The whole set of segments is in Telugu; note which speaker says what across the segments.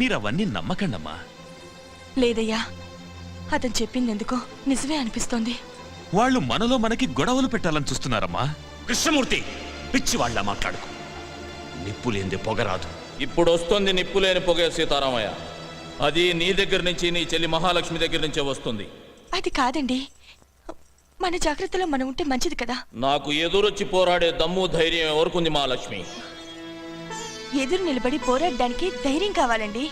Speaker 1: మీరవన్నీ నమ్మకండమ్మా.
Speaker 2: లేదయ్యా, అతను చెప్పింది ఎందుకో నిజమే అనిపిస్తోంది.
Speaker 1: వాళ్ళు మనలో మనకి గొడవలు పెట్టాలని చూస్తున్నారమ్మా.
Speaker 3: కృష్ణమూర్తి, పిచ్చి వాళ్ళ మాట్లాడుకో. నిప్పు లేనిది పొగరాదు.
Speaker 4: ఇప్పుడు వస్తుంది నిప్పులేని పొగే సీతారామయ్య. అది నీ దగ్గర నుంచి, నీ చెల్లి మహాలక్ష్మి దగ్గర నుంచే వస్తుంది.
Speaker 2: అది కాదండి, మన జాగ్రత్తలో మనం ఉంటే మంచిది కదా.
Speaker 4: నాకు ఎదురొచ్చి పోరాడే దమ్ము ధైర్యం ఎవరుకుంది మహాలక్ష్మి?
Speaker 2: ఎదురు నిలబడి పోరాడడానికి ధైర్యం కావాలండి.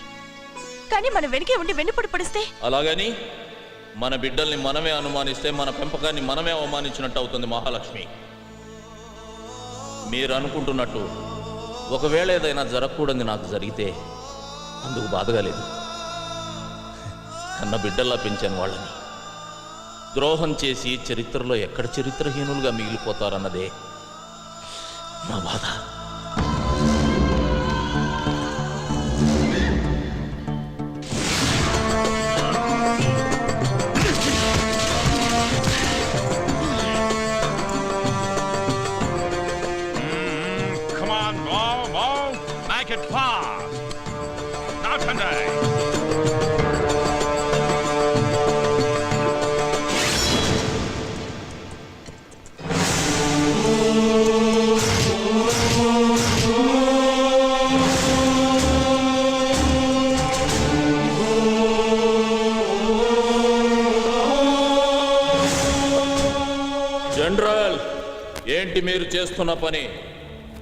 Speaker 2: కానీ మన వెనకే ఉండి వెన్నుపడి పడిస్తే?
Speaker 4: అలాగని మన బిడ్డల్ని మనమే అనుమానిస్తే మన పెంపకాన్ని మనమే అవమానించినట్టు అవుతుంది మహాలక్ష్మి. మీరు అనుకుంటున్నట్టు ఒకవేళ ఏదైనా జరగకూడదు నాకు జరిగితే అందుకు బాధగా లేదు. కన్న బిడ్డల్లా పెంచాను వాళ్ళని. ద్రోహం చేసి చరిత్రలో ఎక్కడ చరిత్రహీనులుగా మిగిలిపోతారన్నదే నా బాధ. జనరల్, ఏంటి మీరు చేస్తున్న పని?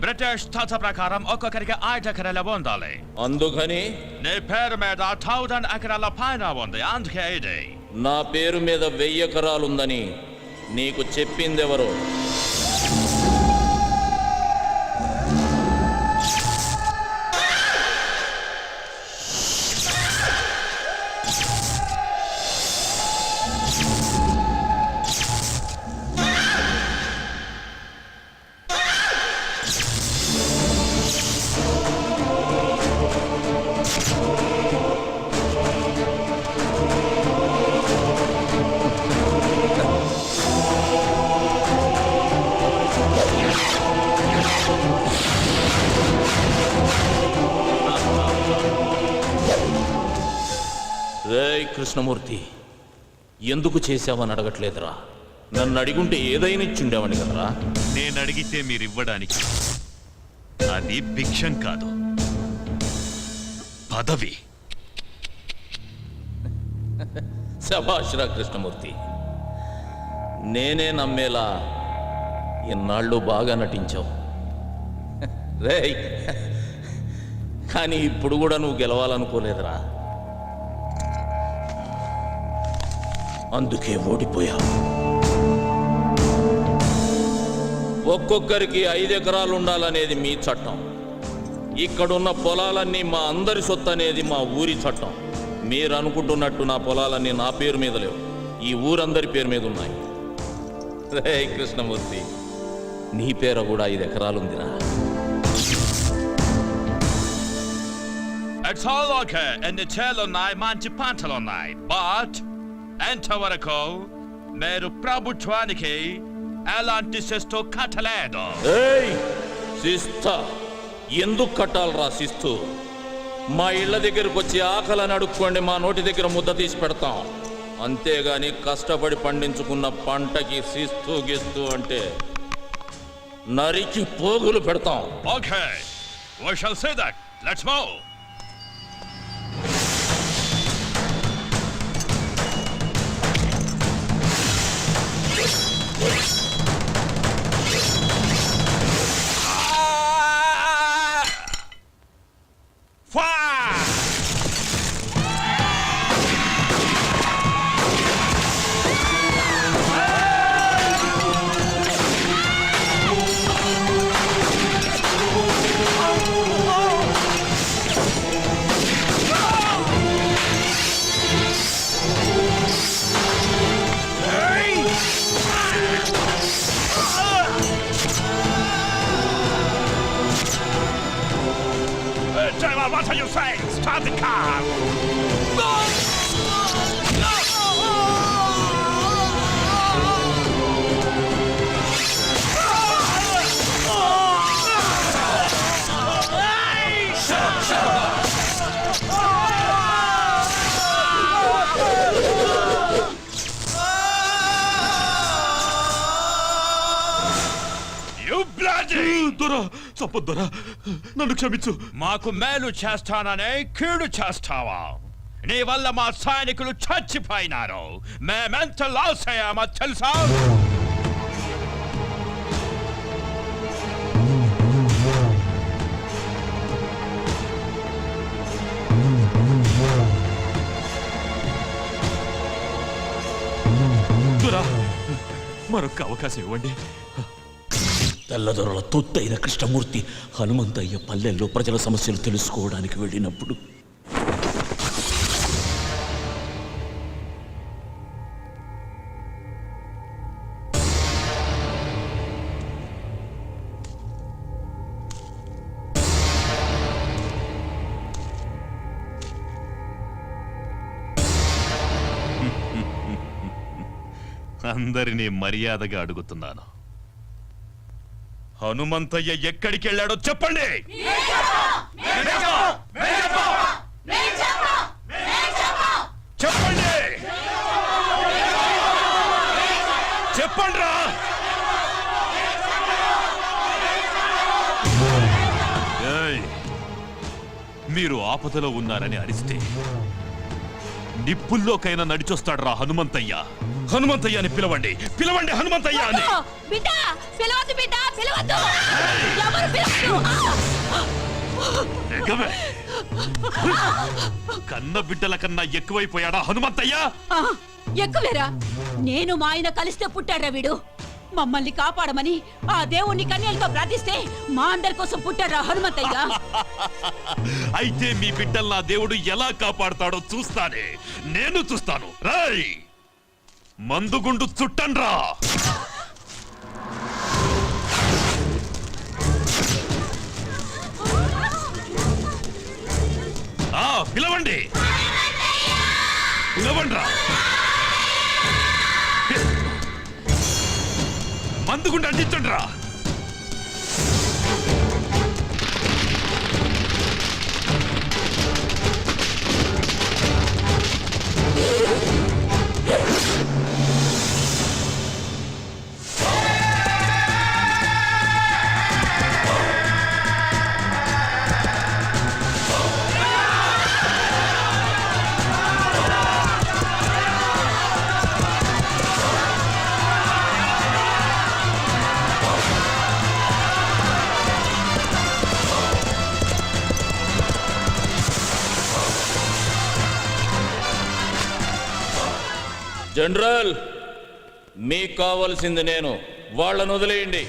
Speaker 1: బ్రిటిష్ చట్ట ప్రకారం ఒక్కొక్కరికి 5 ఎకరాల ఉండాలి.
Speaker 4: అందుకని
Speaker 1: నీ పేరు మీద 1000 ఎకరాల పైన ఉంది. అందుకే ఇది.
Speaker 4: నా పేరు మీద 1000 ఎకరాలుందని నీకు చెప్పిందెవరు? కృష్ణమూర్తి, ఎందుకు చేశావని అడగట్లేదురా. నన్ను అడిగుంటే ఏదైనా ఇచ్చుండేవాడిని కదరా.
Speaker 1: నేను అడిగితే మీరు ఇవ్వడానికి అది భిక్షం కాదు, పదవి.
Speaker 4: శభాష్రా కృష్ణమూర్తి, నేనే నమ్మేలా ఇన్నాళ్ళు బాగా నటించావు రేయ్. కానీ ఇప్పుడు కూడా నువ్వు గెలవాలనుకోలేదురా, అందుకే ఓడిపోయావు. ఒక్కొక్కరికి 5 ఎకరాలు ఉండాలనేది మీ చట్టం. ఇక్కడున్న పొలాలన్నీ మా అందరి సొత్తు అనేది మా ఊరి చట్టం. మీరు అనుకుంటున్నట్టు నా పొలాలన్నీ నా పేరు మీద లేవు, ఈ ఊరందరి పేరు మీద ఉన్నాయి. రే కృష్ణమూర్తి, నీ పేర కూడా 5 ఎకరాలు ఉందిరా.
Speaker 1: It's all okay. And the చేలున్నాయి, మంచి పంటలున్నాయి. బట్ ఎంతవరకు మీరు ప్రభుత్వానికి ఎలాంటి శిస్తు కట్టలేదు.
Speaker 4: శిస్తా ఎందుకు కట్టాలరా? శిస్తు మా ఇళ్ల దగ్గరకు వచ్చి ఆకలని అడుక్కోండి, మా నోటి దగ్గర ముద్ద తీసి పెడతాం. అంతేగాని కష్టపడి పండించుకున్న పంటకి శిస్తు గిస్తు అంటే నరికి పోగులు పెడతాం.
Speaker 1: Okay, we shall say that. Let's move. What are you saying? Start the car!
Speaker 3: దొరా చంపొద్దురా, నన్ను క్షమించు.
Speaker 1: మాకు మేలు చేస్తాననే కీడు చేస్తావా? నీ వల్ల మా సైనికులు చచ్చిపోయినారు. మేమెంత లాస్ అయ్యామో తెలుసా?
Speaker 3: దొరా, మరొక అవకాశం ఇవ్వండి.
Speaker 5: తెల్లదొరల తొత్తైన కృష్ణమూర్తి హనుమంతయ్య పల్లెల్లో ప్రజల సమస్యలు తెలుసుకోవడానికి వెళ్ళినప్పుడు
Speaker 3: అందరినీ మర్యాదగా అడుగుతున్నాను, హనుమంతయ్య ఎక్కడికి వెళ్ళాడో చెప్పండి. చెప్పండి, చెప్పండ్రా. ఏయ్, మీరు ఆపదలో ఉన్నారని అరిస్తే నిప్పుల్లోకైనా నడిచొస్తాడ్రా హనుమంతయ్య. హనుమంతయ్య అని పిలవండి, పిలవండి హనుమంతయ్య అని.
Speaker 2: బిడ్డ పిలవద్దు, బిడ్డ పిలవద్దు, ఎవరు పిలవద్దు.
Speaker 3: ఎగవే. కన్న బిడ్డల కన్నా ఎక్కువైపోయాడా హనుమంతయ్య?
Speaker 6: ఎక్కువేరా, నేను మా ఆయన కలిస్తే పుట్టాడ్రా వీడు. మమ్మల్ని కాపాడమని ఆ దేవుణ్ణి కన్యలతో ప్రార్థిస్తే మా అందరి కోసం పుట్టాడ్రా హనుమంతయ్య.
Speaker 3: అయితే మీ బిడ్డల్ని నా దేవుడు ఎలా కాపాడుతాడో చూస్తానే, నేను చూస్తాను. రాయ్, మందుగుండు చుట్టండ్రా. పిలవండి, పిలవండ్రా. మందుగుండు అంటించండ్రా.
Speaker 4: జనరల్, మీకు కావలసింది నేను, వాళ్ళను వదిలేయండి.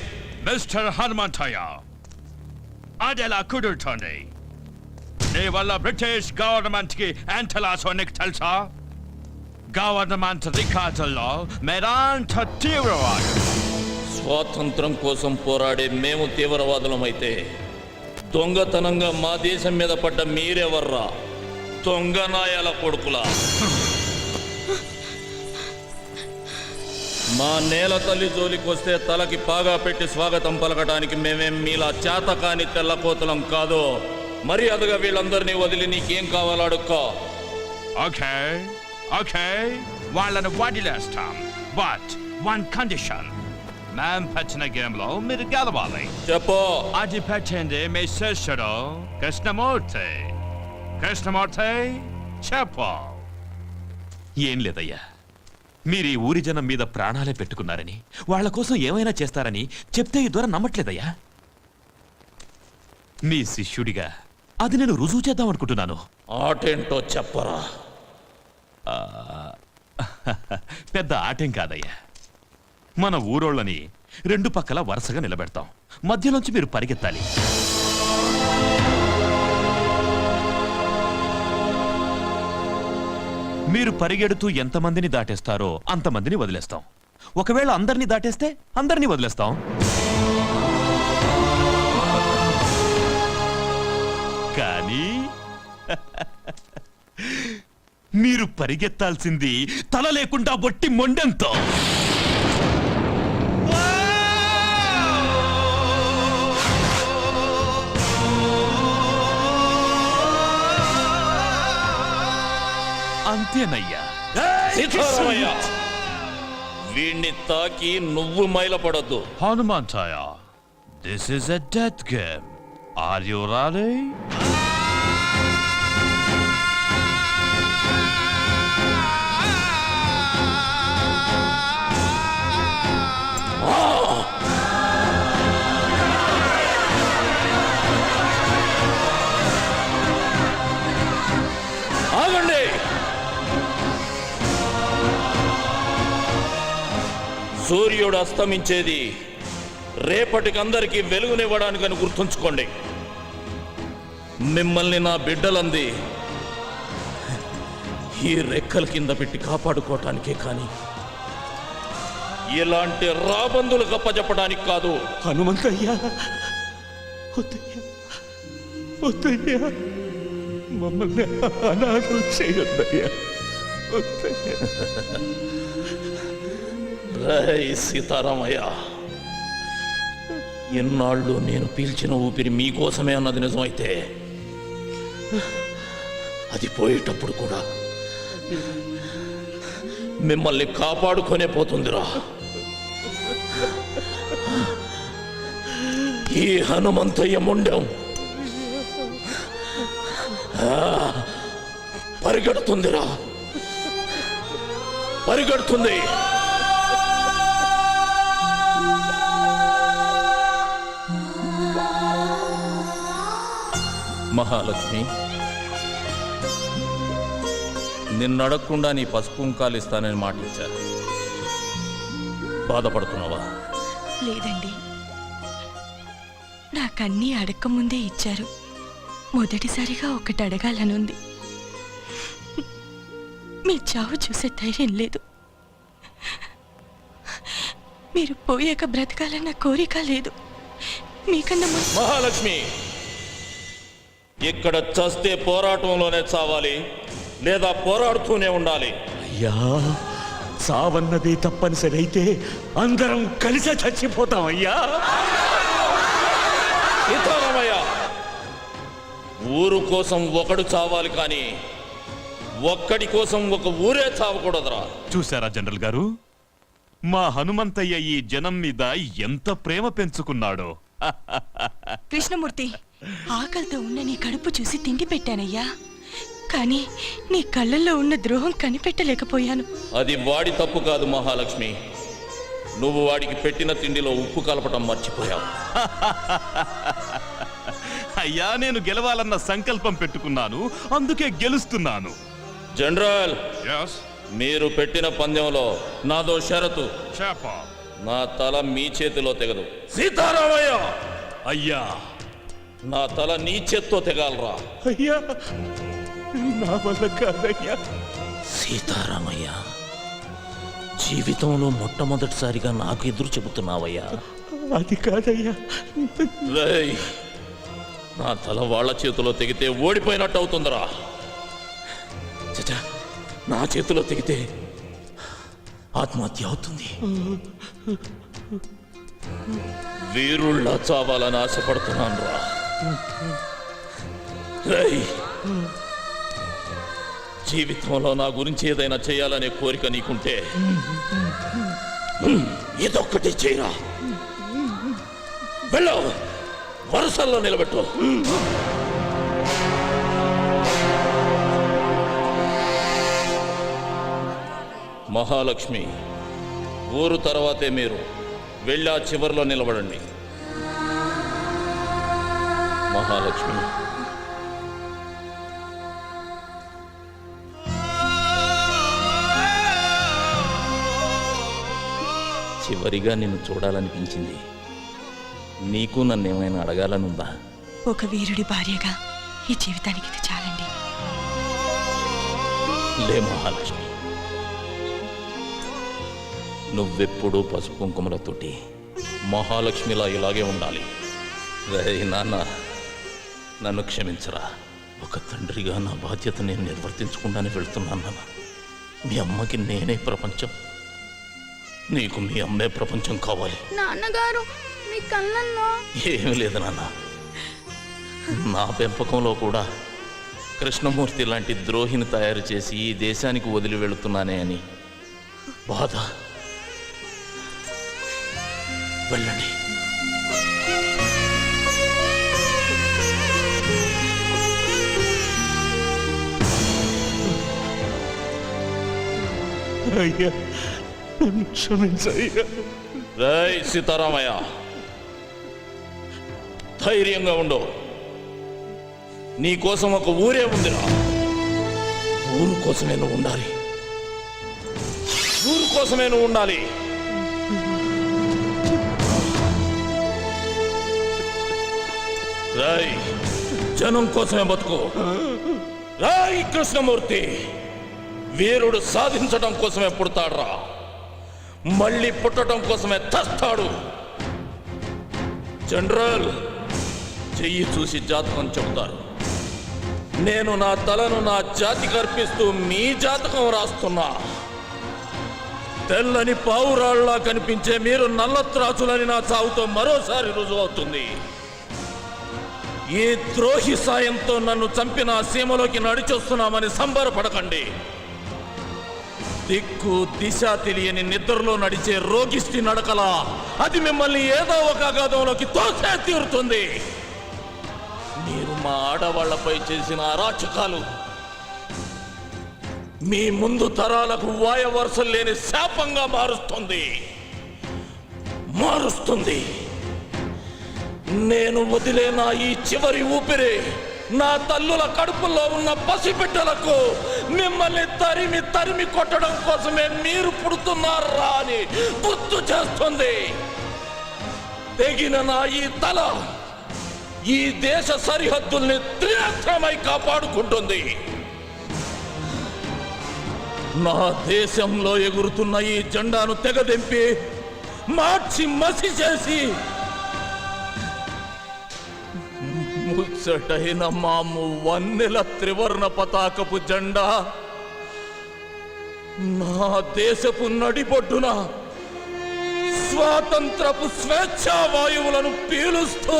Speaker 1: మిస్టర్ హనుమంతయ్య, అదెలా కుదురుతోంది? నీ వల్ల బ్రిటిష్ గవర్నమెంట్ కి ఎంత లాసో నీకు తెలుసా? గవర్నమెంట్ రికార్డుల్లో మీరంత తీవ్రవాదు.
Speaker 4: స్వాతంత్రం కోసం పోరాడే మేము తీవ్రవాదులమైతే దొంగతనంగా మా దేశం మీద పడ్డ మీరెవర్రా? దొంగ నాయాల కొడుకులా. మా నేల తల్లి జోలికొస్తే తలకి పాగా పెట్టి స్వాగతం పలకడానికి మేమేం మీలా చేతకాని తెల్లకోతలం కాదు. మర్యాదగా వీళ్ళందరినీ వదిలి నీకేం కావాలో అడుక్కో.
Speaker 1: ఓకే ఓకే, వాళ్ళను వదిలేస్తాం. బట్ వన్ కండిషన్, మేం పెట్టిన గేమ్ లో మీరు గెలవాలి.
Speaker 4: చెప్పు.
Speaker 1: అది పెట్టింది మీ శిష్యుడు కృష్ణమూర్తి. కృష్ణమూర్తి, చెప్పు.
Speaker 3: ఏం లేదయ్యా, మీరు ఈ ఊరి జనం మీద ప్రాణాలే పెట్టుకున్నారని, వాళ్ల కోసం ఏమైనా చేస్తారని చెప్తే ఈ ద్వారా నమ్మట్లేదయ్యా. మీ శిష్యుడిగా అది నేను రుజువు చేద్దాం అనుకుంటున్నాను.
Speaker 4: ఆటేంటో చెప్పరా.
Speaker 3: పెద్ద ఆటేం కాదయ్యా. మన ఊరోళ్ళని రెండు పక్కల వరుసగా నిలబెడతాం, మధ్యలోంచి మీరు పరిగెత్తాలి. మీరు పరిగెడుతూ ఎంతమందిని దాటేస్తారో అంతమందిని వదిలేస్తాం. ఒకవేళ అందరినీ దాటేస్తే అందరినీ వదిలేస్తాం. కానీ మీరు పరిగెత్తాల్సింది తల లేకుండా బొట్టి మొండెంతో. అంతేనయ్యా.
Speaker 4: సీతారామయ్య, వీణ్ణి తాకి నువ్వు మైలపడద్దు.
Speaker 1: Hanumanthaiah, This is a death game. Are you ready?
Speaker 4: ఆగండి. సూర్యుడు అస్తమించేది రేపటికందరికీ వెలుగునివ్వడానికని గుర్తుంచుకోండి. మిమ్మల్ని నా బిడ్డలంది ఈ రెక్కల కింద పెట్టి కాపాడుకోవటానికే కానీ ఇలాంటి రాబందులు గప్పచెప్పడానికి కాదు.
Speaker 5: హనుమంతయ్యా, వద్దయ్యా, వద్దయ్యా, మమ్మల్ని అనాథం చేయొద్దయ్యా, వద్దయ్యా.
Speaker 4: రేయ్ సీతారామయ్య, ఎన్నాళ్ళు నేను పీల్చిన ఊపిరి మీకోసమే అన్నది నిజమైతే అది పోయేటప్పుడు కూడా మిమ్మల్ని కాపాడుకొనే పోతుందిరా. ఈ హనుమంతయ్య ముండం పరిగెడుతుందిరా, పరిగెడుతుంది. మహాలక్ష్మి, నిన్నడగకుండా నీ పసుపు కుంకాలు ఇస్తానని మాట ఇచ్చారు. బాధపడుతున్నావా?
Speaker 2: లేదండి, నాకన్నీ అడగకముందే ఇచ్చారు. మొదటిసారిగా ఒకటి అడగాలనుంది. మీ చావు చూసే ధైర్యం లేదు. మీరు పోయాక బ్రతకాలన్న కోరిక లేదు. మీకన్నా
Speaker 4: మహాలక్ష్మి, ఇక్కడ చస్తే పోరాటంలోనే చావాలి, లేదా పోరాడుతూనే ఉండాలి.
Speaker 5: అయ్యా, సావన్నది తప్పనిసరి అయితే అందరం కలిసే చచ్చిపోతాం అయ్యా.
Speaker 4: సీతారామయ్య, ఊరు కోసం ఒకడు చావాలి కానీ ఒక్కడి కోసం ఒక ఊరే చావకూడదురా.
Speaker 3: చూసారా జనరల్ గారు, మా హనుమంతయ్య ఈ జనం మీద ఎంత ప్రేమ పెంచుకున్నాడో.
Speaker 2: కృష్ణమూర్తి, ఆకలితో ఉన్న నీ కడుపు చూసి తిండి పెట్టానయ్యా, కానీ నీ కళ్ళల్లో ఉన్న ద్రోహం కనిపెట్టలేకపోయాను.
Speaker 4: అది వాడి తప్పు కాదు మహాలక్ష్మి, నువ్వు వాడికి పెట్టిన తిండిలో ఉప్పు కలపటం మర్చిపోయావు.
Speaker 3: అయ్యా, నేను గెలవాలన్న సంకల్పం పెట్టుకున్నాను, అందుకే గెలుస్తున్నాను.
Speaker 4: General,
Speaker 1: Yes?
Speaker 4: మీరు పెట్టిన పందెంలో నాదో షరతు.
Speaker 1: Chapa.
Speaker 4: నా తల మీ చేతిలో తెగదు. సీతారామయ్య,
Speaker 3: అయ్యా,
Speaker 4: నా తల నీ చేత్తో తెగాలరా.
Speaker 5: అయ్యా, నా వల్ల కాదయ్యా.
Speaker 4: సీతారామయ్య, జీవితంలో మొట్టమొదటిసారిగా నాకు ఎదురు చెబుతున్నావయ్యా.
Speaker 5: అది కాదయ్యా.
Speaker 4: రేయ్, నా తల వాళ్ళ చేతిలో తెగితే ఓడిపోయినట్టు అవుతుందిరా. చచ్చా, నా చేతిలో తెగితే ఆత్మహత్య అవుతుంది. వీరుళ్ళ చావాలని ఆశపడుతున్నాను రా. రేయ్, జీవితంలో నా గురించి ఏదైనా చేయాలనే కోరిక నీకుంటే ఇదొక్కటి చేయరా. వెళ్ళు, వరుసల్లో నిలబెట్టు. మహాలక్ష్మి, ఊరు తర్వాతే మీరు వెళ్ళి ఆ చివరిలో నిలబడండి. మహాలక్ష్మి, చివరిగా నిన్ను చూడాలనిపించింది. నీకు నన్నేమైనా అడగాలనుందా?
Speaker 2: ఒక వీరుడి భార్యగా ఈ జీవితానికి ఇది చాలండి.
Speaker 4: లే మహాలక్ష్మి, నువ్వెప్పుడూ పసుపు కుంకుమలతోటి మహాలక్ష్మిలా ఇలాగే ఉండాలి. రేయ్ నాన్న, నన్ను క్షమించరా. ఒక తండ్రిగా నా బాధ్యత నేను నిర్వర్తించకుండానే వెళ్తున్నాను నాన్న. మీ అమ్మకి నేనే ప్రపంచం, నీకు మీ అమ్మే ప్రపంచం కావాలి.
Speaker 7: నాన్నగారు, మీ కళ్ళల్లో
Speaker 4: ఏమీ లేదు నాన్న, నా పెంపకంలో కూడా కృష్ణమూర్తి లాంటి ద్రోహిని తయారు చేసి ఈ దేశానికి వదిలి వెళుతున్నానే అని బాధ. వెళ్ళండి.
Speaker 5: అయ్యా నన్ను క్షమించయ్యా.
Speaker 4: రేయ్ సీతారామయ్య, ధైర్యంగా ఉండు. నీకోసం ఒక ఊరే ఉందిరా. ఊరు కోసమే నువ్వు ఉండాలి. ఊరు కోసమే నువ్వు ఉండాలి. రాయ్ జనం కోసమే బతుకు. రాయ్ కృష్ణమూర్తి, వీరుడు సాధించడం కోసమే పుడతాడురా, మళ్ళీ పుట్టడం కోసమే తస్తాడు. జనరల్, చెయ్యి చూసి జాతకం చెబుతారు. నేను నా తలను నా జాతికి అర్పిస్తూ మీ జాతకం రాస్తున్నా. తెల్లని పావురాళ్లా కనిపించే మీరు నల్లత్రాచులని నా చావుతో మరోసారి రుజువు అవుతుంది. ఈ ద్రోహి సాయంతో నన్ను చంపిన సీమలోకి నడిచొస్తున్నామని సంబరపడకండి. దిక్కు దిశ తెలియని నిద్రలో నడిచే రోగిష్టి నడకలా అది మిమ్మల్ని ఏదో ఒక అగాధంలోకి తోసే తీరుతుంది. మీరు మా ఆడవాళ్లపై చేసిన అరాచకాలు మీ ముందు తరాలకు వాయవరుసలు లేని శాపంగా మారుస్తుంది. నేను వదిలేన ఈ చివరి ఊపిరి నా తల్లుల కడుపులో ఉన్న పసిబిడ్డలకు మిమ్మల్ని తరిమి తరిమి కొట్టడం కోసమే మీరు పుడుతున్నారా అని గుర్తు చేస్తుంది. తెగిన నా ఈ తల ఈ దేశ సరిహద్దుల్ని త్రినేత్రమై కాపాడుకుంటుంది. నా దేశంలో ఎగురుతున్న ఈ జెండాను తెగదెంపి మార్చి మసి చేసి ముచ్చటైన మాము వన్నెల త్రివర్ణ పతాకపు జెండా నా దేశపు నడిబొడ్డున స్వాతంత్రపు స్వేచ్ఛా వాయువులను పీలుస్తూ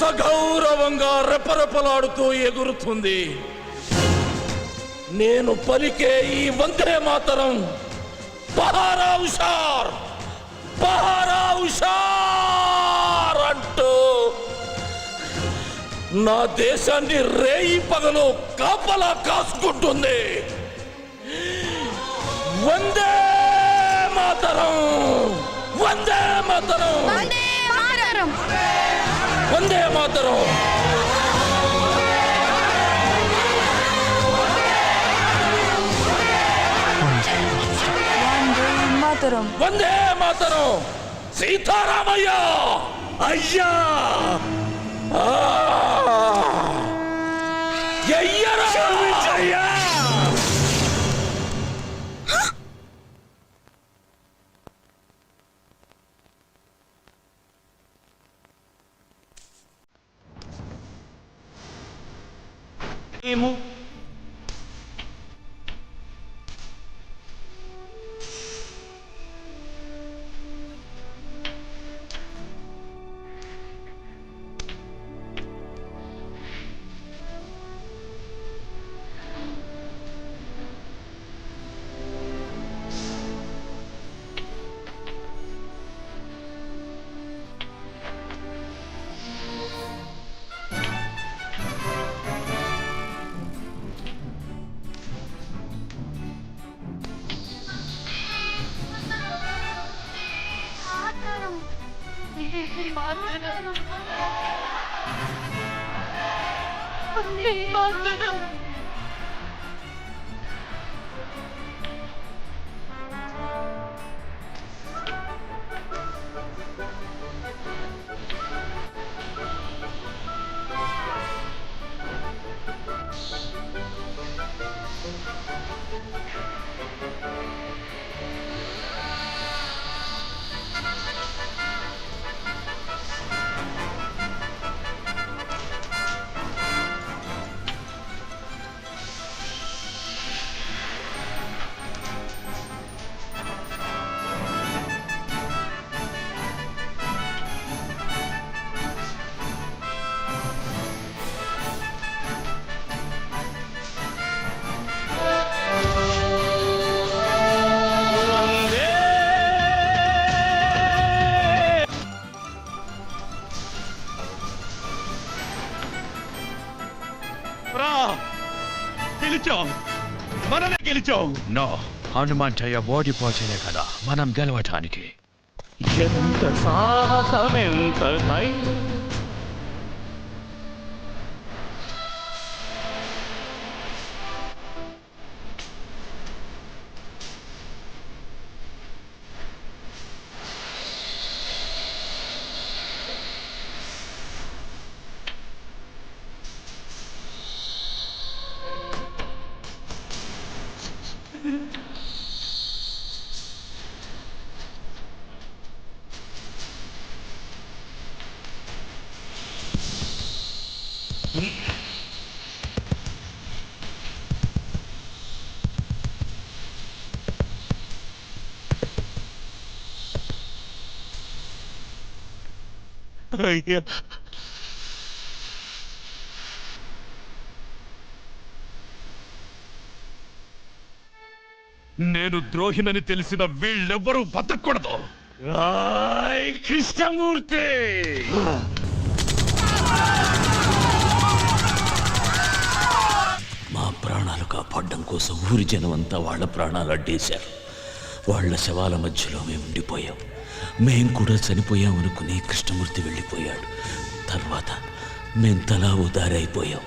Speaker 4: సగౌరవంగా రెపరెపలాడుతూ ఎగురుతుంది. నేను పలికే ఈ వందే మాతరం పహారా హుషార్, పహారా హుషార్ అంటూ నా దేశాన్ని రేయి పగలు కాపలా కాసుకుంటుంది. వందే మాతరం, వందే మాతరం, వందే మాతరం. వందే మాతరం. సీతారామయ్య అయ్యా, అయ్యా
Speaker 3: ఏమో
Speaker 1: గెలిచాం, మనమే గెలిచాం. నో, హనుమంతయ్య ఓడిపోతేనే కదా మనం గెలవటానికి.
Speaker 5: ఎంత సాహసమెంత ధైర్యం.
Speaker 3: అయ్యా,
Speaker 1: నేను ద్రోహినని తెలిసిన వీళ్ళెవ్వరూ బతకూడదు. కృష్ణమూర్తి
Speaker 5: మా ప్రాణాలు కాపాడడం కోసం ఊరి జనం అంతా వాళ్ళ ప్రాణాలు అడ్డేశారు. వాళ్ళ శవాల మధ్యలో మేము ఉండిపోయాం. మేం కూడా చనిపోయామనుకుని కృష్ణమూర్తి వెళ్ళిపోయాడు. తర్వాత మేం తలా ఉదారైపోయాం.